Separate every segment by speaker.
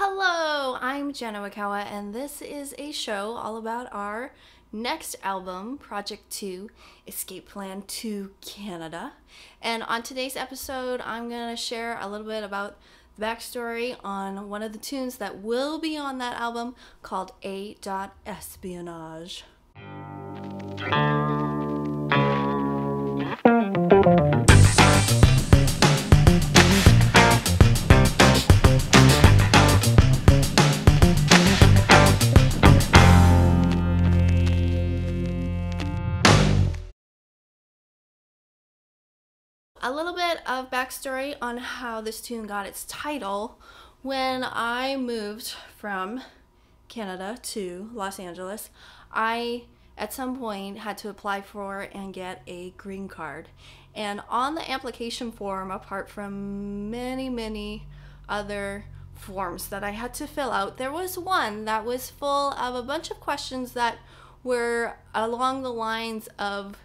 Speaker 1: Hello, I'm Jen Oikawa, and this is a show all about our next album, Project 2, Escape Plan to Canada. And on today's episode, I'm going to share a little bit about the backstory on one of the tunes that will be on that album called A. Espionage. A little bit of backstory on how this tune got its title. When I moved from Canada to Los Angeles, I at some point had to apply for and get a green card. And on the application form, apart from many other forms that I had to fill out, there was one that was full of a bunch of questions that were along the lines of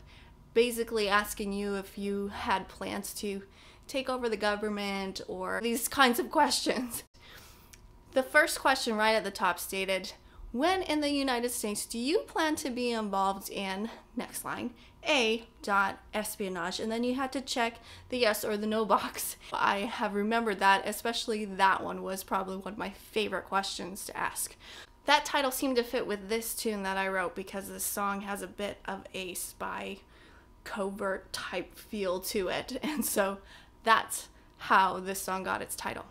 Speaker 1: basically asking you if you had plans to take over the government or these kinds of questions. The first question right at the top stated, when in the United States do you plan to be involved in, next line, A. Espionage, and then you had to check the yes or the no box. I have remembered that, especially that one was probably one of my favorite questions to ask. That title seemed to fit with this tune that I wrote because this song has a bit of a spy covert type feel to it, and so that's how this song got its title.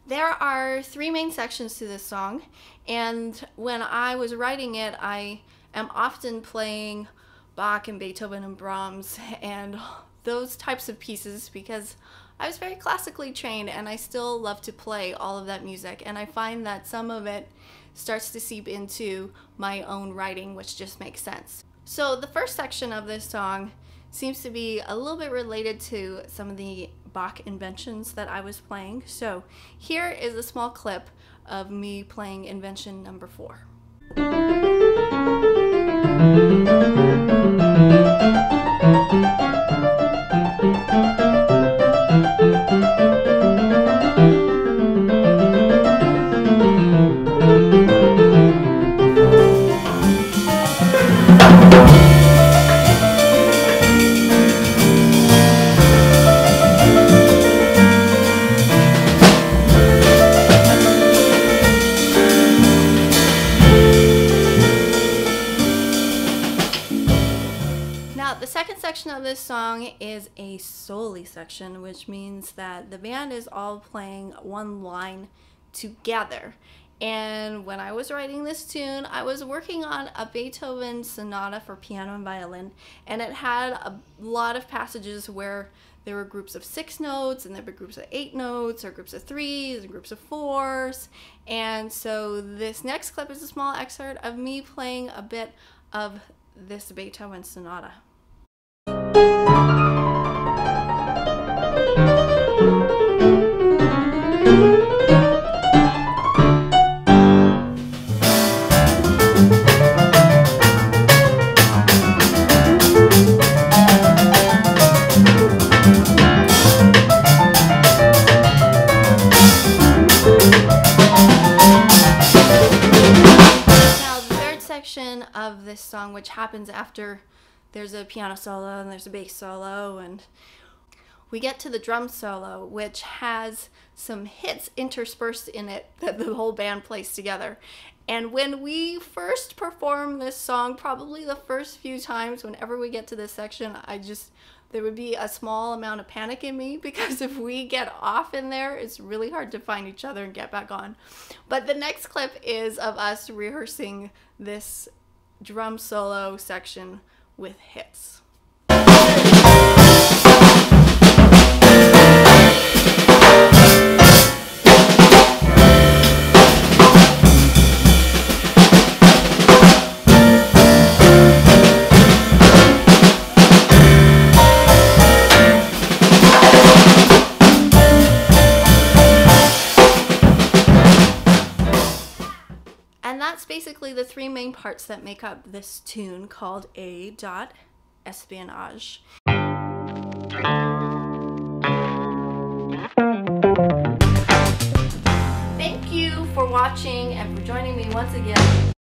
Speaker 1: There are three main sections to this song, and when I was writing it, I am often playing Bach and Beethoven and Brahms and those types of pieces because I was very classically trained and I still love to play all of that music, and I find that some of it starts to seep into my own writing, which just makes sense. So the first section of this song seems to be a little bit related to some of the Bach inventions that I was playing. So here is a small clip of me playing invention number 4. The second section of this song is a soli section, which means that the band is all playing one line together. And when I was writing this tune, I was working on a Beethoven sonata for piano and violin, and it had a lot of passages where there were groups of 6 notes, and there were groups of 8 notes, or groups of 3s, and groups of 4s. And so this next clip is a small excerpt of me playing a bit of this Beethoven sonata. Of this song, which happens after there's a piano solo and there's a bass solo, and we get to the drum solo, which has some hits interspersed in it that the whole band plays together. And when we first perform this song, probably the first few times whenever we get to this section, there would be a small amount of panic in me, because if we get off in there, it's really hard to find each other and get back on. But the next clip is of us rehearsing this drum solo section with hits. And that's basically the three main parts that make up this tune called A. Espionage. Thank you for watching and for joining me once again.